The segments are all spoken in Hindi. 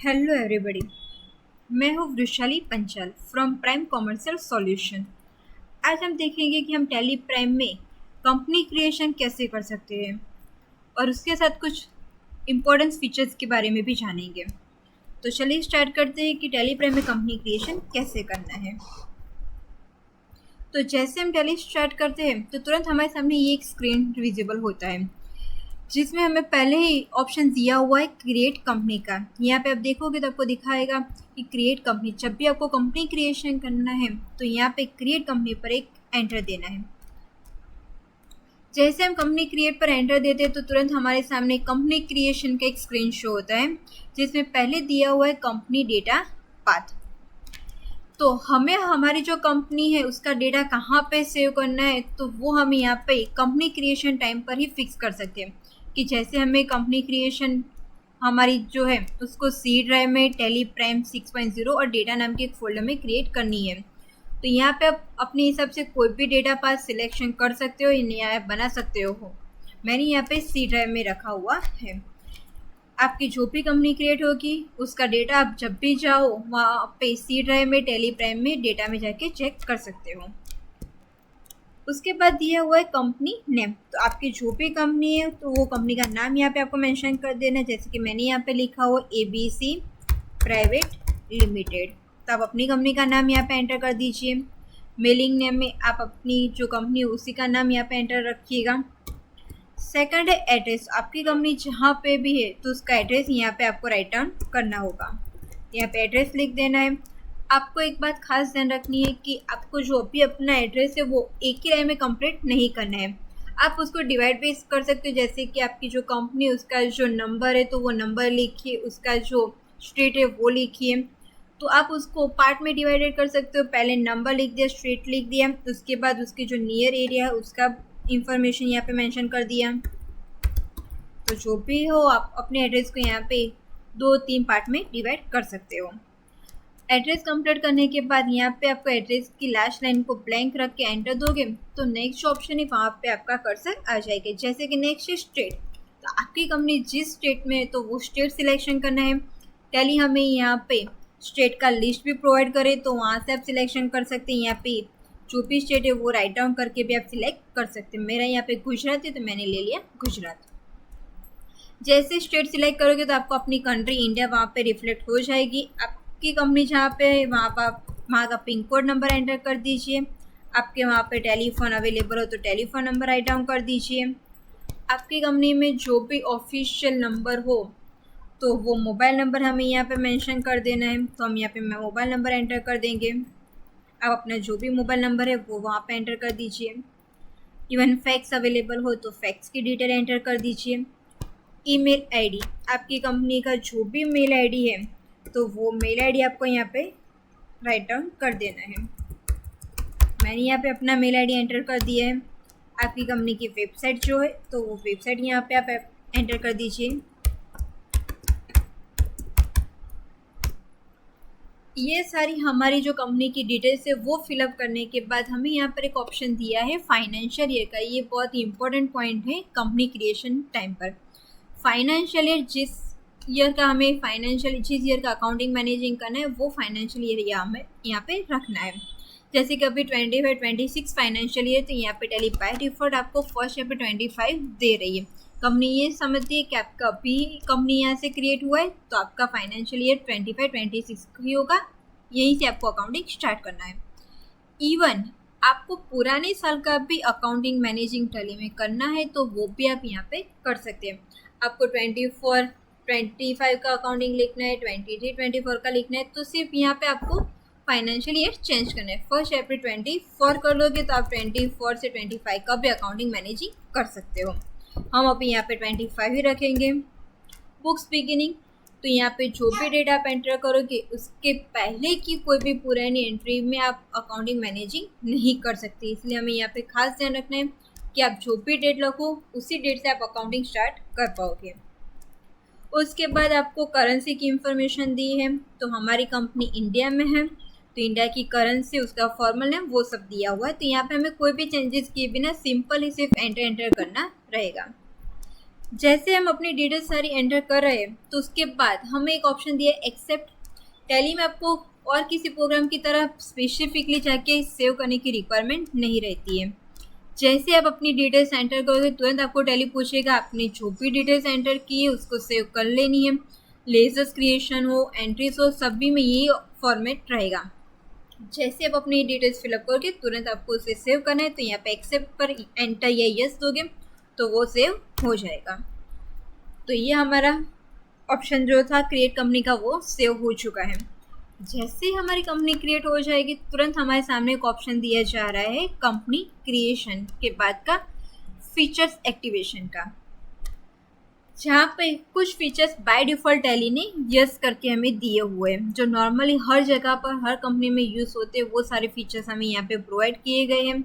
Hello everybody. मैं हूँ Vrushali Panchal from prime commercial solution. आज हम देखेंगे कि हम टैली प्राइम में कंपनी क्रिएशन कैसे कर सकते हैं और उसके साथ कुछ इम्पोर्टेंट फीचर्स के बारे में भी जानेंगे। तो चलिए स्टार्ट करते हैं कि टैली प्राइम में कंपनी क्रिएशन कैसे करना है। तो जैसे हम टैली स्टार्ट करते हैं तो तुरंत हमारे सामने ये एक स्क्रीन विजिबल होता है जिसमें हमें पहले ही ऑप्शन दिया हुआ है क्रिएट कंपनी का। यहाँ पे आप देखोगे तो आपको दिखाएगा कि क्रिएट कंपनी। जब भी आपको कंपनी क्रिएशन करना है तो यहाँ पे क्रिएट कंपनी पर एक एंटर देना है। जैसे हम कंपनी क्रिएट पर एंटर देते हैं तो तुरंत हमारे सामने कंपनी क्रिएशन का एक स्क्रीन शो होता है जिसमें पहले दिया हुआ है कंपनी डेटा पाथ। तो हमें हमारी जो कंपनी है उसका डेटा कहाँ पे सेव करना है तो वो हम यहाँ पे कंपनी क्रिएशन टाइम पर ही फिक्स कर सकते हैं कि जैसे हमें कंपनी क्रिएशन हमारी जो है उसको सी ड्राइव में टैली प्राइम 6.0 और डेटा नाम के एक फोल्डर में क्रिएट करनी है। तो यहाँ पे आप अपने हिसाब से कोई भी डेटा पाथ सिलेक्शन कर सकते हो या नया ऐप बना सकते हो। मैंने यहाँ पे सी ड्राइव में रखा हुआ है। आपकी जो भी कंपनी क्रिएट होगी उसका डेटा आप जब भी जाओ वहाँ पे सी ड्राइव में टैली प्राइम में डेटा में जाके चेक कर सकते हो। उसके बाद दिया हुआ है कंपनी नेम। तो आपकी जो भी कंपनी है तो वो कंपनी का नाम यहाँ पे आपको मेंशन कर देना है। जैसे कि मैंने यहाँ पे लिखा हुआ ABC प्राइवेट लिमिटेड। तो आप अपनी कंपनी का नाम यहाँ पे एंटर कर दीजिए। मेलिंग नेम में आप अपनी जो कंपनी है उसी का नाम यहाँ पे एंटर रखिएगा। सेकंड है एड्रेस। आपकी कंपनी जहाँ पे भी है तो उसका एड्रेस यहाँ पे आपको राइट डाउन करना होगा। यहाँ पे एड्रेस लिख देना है। आपको एक बात खास ध्यान रखनी है कि आपको जो भी अपना एड्रेस है वो एक ही लाइन में कंप्लीट नहीं करना है। आप उसको डिवाइड भी कर सकते हो। जैसे कि आपकी जो कंपनी है उसका जो नंबर है तो वो नंबर लिखिए, उसका जो स्ट्रीट है वो लिखिए। तो आप उसको पार्ट में डिवाइडेड कर सकते हो। पहले नंबर लिख दिया, स्ट्रीट लिख दिया, उसके बाद उसके जो नियर एरिया है उसका इंफॉर्मेशन यहाँ पे मेंशन कर दिया। तो जो भी हो आप अपने एड्रेस को यहाँ पे 2-3 पार्ट में डिवाइड कर सकते हो। एड्रेस कंप्लीट करने के बाद यहाँ पे आपको एड्रेस की लास्ट लाइन को ब्लैंक रख के एंटर दोगे तो नेक्स्ट ऑप्शन है वहाँ पे आपका कर्सर आ जाएगा। जैसे कि नेक्स्ट स्टेट। तो आपकी कंपनी जिस स्टेट में है तो वो स्टेट सिलेक्शन करना है। टैली हमें यहाँ पे स्टेट का लिस्ट भी प्रोवाइड करे तो वहाँ से आप सिलेक्शन कर सकते हैं। यहाँ पे जो भी स्टेट है वो राइट डाउन करके भी आप सिलेक्ट कर सकते हैं। मेरा यहाँ पे गुजरात है तो मैंने ले लिया गुजरात। जैसे स्टेट सिलेक्ट करोगे तो आपको अपनी कंट्री इंडिया वहाँ पे रिफ्लेक्ट हो जाएगी। आपकी कंपनी जहाँ पे है वहाँ का पिन कोड नंबर एंटर कर दीजिए। आपके वहाँ पे टेलीफोन अवेलेबल हो तो टेलीफोन नंबर राइट डाउन कर दीजिए। आपकी कंपनी में जो भी ऑफिशियल नंबर हो तो वो मोबाइल नंबर हमें यहाँ पे मेंशन कर देना है। तो हम यहाँ पे मोबाइल नंबर एंटर कर देंगे। आप अपना जो भी मोबाइल नंबर है वो वहाँ पे एंटर कर दीजिए। इवन फैक्स अवेलेबल हो तो फैक्स की डिटेल एंटर कर दीजिए। ईमेल आईडी, आपकी कंपनी का जो भी मेल आईडी है तो वो मेल आईडी आपको यहाँ पे राइट डाउन कर देना है। मैंने यहाँ पे अपना मेल आईडी एंटर कर दिया है। आपकी कंपनी की वेबसाइट जो है तो वो वेबसाइट यहाँ पे आप एंटर कर दीजिए। ये सारी हमारी जो कंपनी की डिटेल्स है वो फिलअप करने के बाद हमें यहाँ पर एक ऑप्शन दिया है फाइनेंशियल ईयर का। ये बहुत ही इंपॉर्टेंट पॉइंट है कंपनी क्रिएशन टाइम पर। फाइनेंशियल ईयर जिस ईयर का हमें जिस ईयर का अकाउंटिंग मैनेजिंग करना है वो फाइनेंशियल ईयर हमें यहाँ पे रखना है। जैसे कि अभी 25-26 फाइनेंशियल ईयर तो यहाँ पे टैली बाय डिफॉल्ट आपको फर्स्ट यहाँ पे 25 दे रही है। कंपनी ये समझती है कि आपका अभी कंपनी यहाँ से क्रिएट हुआ है तो आपका फाइनेंशियल ईयर 25-26 ही होगा। यहीं से आपको अकाउंटिंग स्टार्ट करना है। इवन आपको पुराने साल का भी अकाउंटिंग मैनेजिंग टैली में करना है तो वो भी आप यहाँ पे कर सकते हैं। आपको 24-25 का अकाउंटिंग लिखना है, 23-24 का लिखना है तो सिर्फ यहाँ पे आपको फाइनेंशियल ईयर चेंज करना है। फर्स्ट अप्रैल 24 कर लोगे तो आप 24 से 25 का भी अकाउंटिंग मैनेजिंग कर सकते हो। हम अभी यहाँ पे 25 ही रखेंगे। बुक्स बिगिनिंग, तो यहाँ पे जो भी डेट आप एंटर करोगे उसके पहले की कोई भी पुरानी एंट्री में आप अकाउंटिंग मैनेजिंग नहीं कर सकते। इसलिए हमें यहाँ पे खास ध्यान रखना है कि आप जो भी डेट रखो उसी डेट से आप अकाउंटिंग स्टार्ट कर पाओगे। उसके बाद आपको करेंसी की इंफॉर्मेशन दी है। तो हमारी कंपनी इंडिया में है तो इंडिया की करेंसी, उसका फॉर्मल नेम वो सब दिया हुआ है। तो यहाँ पे हमें कोई भी चेंजेस किए बिना सिंपल ही सिर्फ एंटर करना रहेगा। जैसे हम अपनी डिटेल्स सारी एंटर कर रहे हैं तो उसके बाद हमें एक ऑप्शन दिया है एक्सेप्ट। टैली में आपको और किसी प्रोग्राम की तरह स्पेसिफिकली जाके सेव करने की रिक्वायरमेंट नहीं रहती है। जैसे आप अपनी डिटेल्स एंटर करोगे तुरंत आपको टैली पूछेगा आपने जो भी डिटेल्स एंटर की है उसको सेव कर लेनी है। लेजर्स क्रिएशन हो, एंट्रीज हो, सभी में यही फॉर्मेट रहेगा। जैसे आप अपनी डिटेल्स फिलअप करोगे तुरंत आपको उसे सेव करना है, तो यहाँ पे एक्सेप्ट पर एंटर या यस दोगे तो वो सेव हो जाएगा। तो ये हमारा ऑप्शन जो था क्रिएट कंपनी का वो सेव हो चुका है। जैसे ही हमारी कंपनी क्रिएट हो जाएगी तुरंत हमारे सामने एक ऑप्शन दिया जा रहा है कंपनी क्रिएशन के बाद का फीचर्स एक्टिवेशन का, जहाँ पे कुछ फीचर्स बाय डिफ़ॉल्ट टैली ने यस करके हमें दिए हुए हैं, जो नॉर्मली हर जगह पर हर कंपनी में यूज़ होते हैं। वो सारे फीचर्स हमें यहाँ पे प्रोवाइड किए गए हैं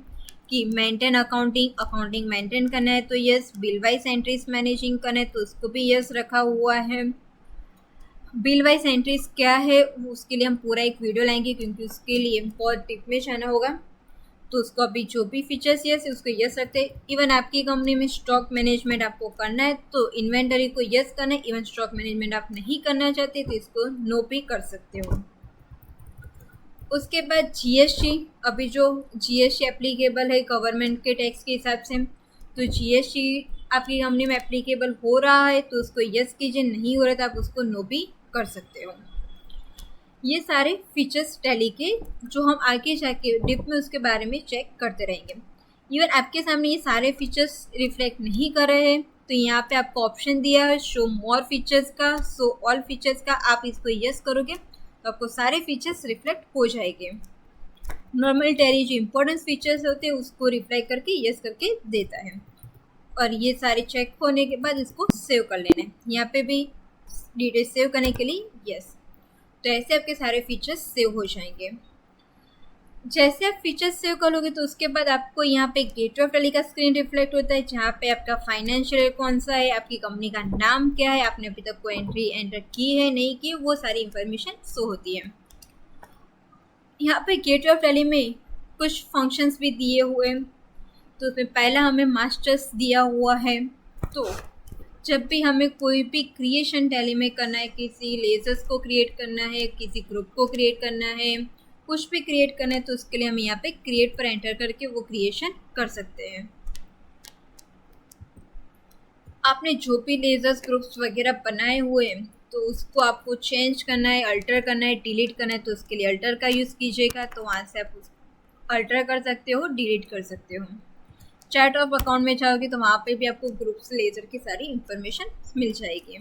कि मेंटेन अकाउंटिंग मेंटेन करना है तो yes, bill wise entries managing करना है तो उसको भी यस रखा हुआ है। बिल वाइज एंट्रीज क्या है उसके लिए हम पूरा एक वीडियो लाएंगे क्योंकि उसके लिए बहुत डीप में जाना होगा, तो उसको अभी जो भी फीचर्स यस है उसको यस रखते हैं। इवन आपकी कंपनी में स्टॉक मैनेजमेंट आपको करना है तो इन्वेंटरी को यस करना है। इवन स्टॉक मैनेजमेंट आप नहीं करना चाहते तो इसको नो भी कर सकते हो। उसके बाद जीएसटी, अभी जो जीएसटी एप्लीकेबल है गवर्नमेंट के टैक्स के हिसाब से, तो जीएसटी आपकी कंपनी में एप्लीकेबल हो रहा है तो उसको यस कीजिए, नहीं हो रहा तो आप उसको नो भी कर सकते हो। ये सारे फीचर्स टैली के जो हम आगे जाके डिप में उसके बारे में चेक करते रहेंगे। इवन आपके सामने ये सारे फीचर्स रिफ्लेक्ट नहीं कर रहे हैं तो यहाँ पे आपको ऑप्शन दिया है शो मोर फीचर्स का, शो ऑल फीचर्स का। आप इसको यस करोगे तो आपको सारे फीचर्स रिफ्लेक्ट हो जाएंगे। नॉर्मल टैली जो इंपॉर्टेंट फीचर्स होते हैं उसको रिफ्लेक्ट करके यस करके देता है, और ये सारे चेक होने के बाद इसको सेव कर लेना है। यहाँ पे भी डिटेल्स सेव करने के लिए यस, तो ऐसे आपके सारे फीचर्स सेव हो जाएंगे। जैसे आप फीचर्स सेव करोगे तो उसके बाद आपको यहाँ पे गेटवे ऑफ टैली का स्क्रीन रिफ्लेक्ट होता है, जहाँ पे आपका फाइनेंशियल कौन सा है, आपकी कंपनी का नाम क्या है, आपने अभी तक कोई एंट्री एंटर की है नहीं की, वो सारी इंफॉर्मेशन शो होती है। यहाँ पे गेटवे ऑफ टैली में कुछ फंक्शंस भी दिए हुए हैं, तो उसमें पहला हमें मास्टर्स दिया हुआ है। तो जब भी हमें कोई भी क्रिएशन टैली में करना है, किसी लेजर्स को क्रिएट करना है, किसी ग्रुप को क्रिएट करना है, कुछ भी क्रिएट करना है तो उसके लिए हम यहाँ पे क्रिएट पर एंटर करके वो क्रिएशन कर सकते हैं। आपने जो भी लेजर्स ग्रुप्स वगैरह बनाए हुए हैं तो उसको आपको चेंज करना है, अल्टर करना है, डिलीट करना है तो उसके लिए अल्टर का यूज़ कीजिएगा, तो वहाँ से आप अल्टर कर सकते हो, डिलीट कर सकते हो। चार्ट ऑफ अकाउंट में जाओगे तो वहाँ पे भी आपको ग्रुप्स लेजर की सारी इंफॉर्मेशन मिल जाएगी।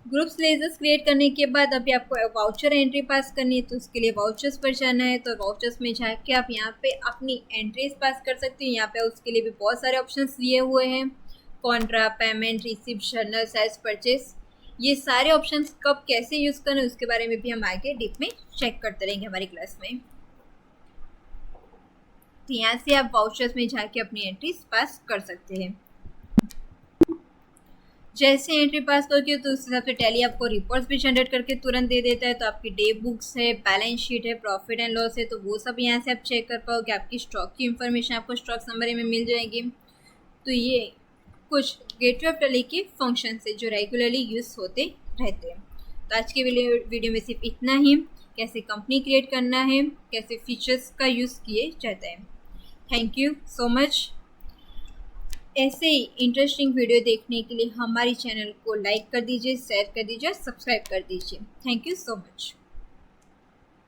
ग्रुप्स लेजर्स क्रिएट करने के बाद अभी आपको वाउचर एंट्री पास करनी है तो उसके लिए वाउचर्स पर जाना है, तो वाउचर्स में जाके आप यहाँ पे अपनी एंट्रीज पास कर सकते हो। यहाँ पे उसके लिए भी बहुत सारे ऑप्शंस दिए हुए हैं, contra, payment, receipt, journal, sales, purchase. ये सारे ऑप्शंस कब कैसे यूज़ करना है उसके बारे में भी हम आगे डीप में चेक करते रहेंगे हमारी क्लास में। तो यहाँ से आप वाउचर्स में जाके अपनी एंट्रीज पास कर सकते हैं। जैसे एंट्री पास करोगे तो उस हिसाब से टैली आपको रिपोर्ट्स भी जनरेट करके तुरंत दे देता है। तो आपकी डे बुक्स है, बैलेंस शीट है, प्रॉफिट एंड लॉस है, तो वो सब यहाँ से आप चेक कर पाओगे। आपकी स्टॉक की इंफॉर्मेशन आपको स्टॉक समरी में मिल जाएगी। तो ये कुछ गेटवे ऑफ टैली के फंक्शन है जो रेगुलरली यूज़ होते रहते हैं। तो आज के वीडियो में सिर्फ इतना ही, कैसे कंपनी क्रिएट करना है, कैसे फीचर्स का यूज़ किए जाता है। Thank you so much. ऐसे ही इंटरेस्टिंग वीडियो देखने के लिए हमारी चैनल को लाइक कर दीजिए, शेयर कर दीजिए, सब्सक्राइब कर दीजिए। Thank you so much.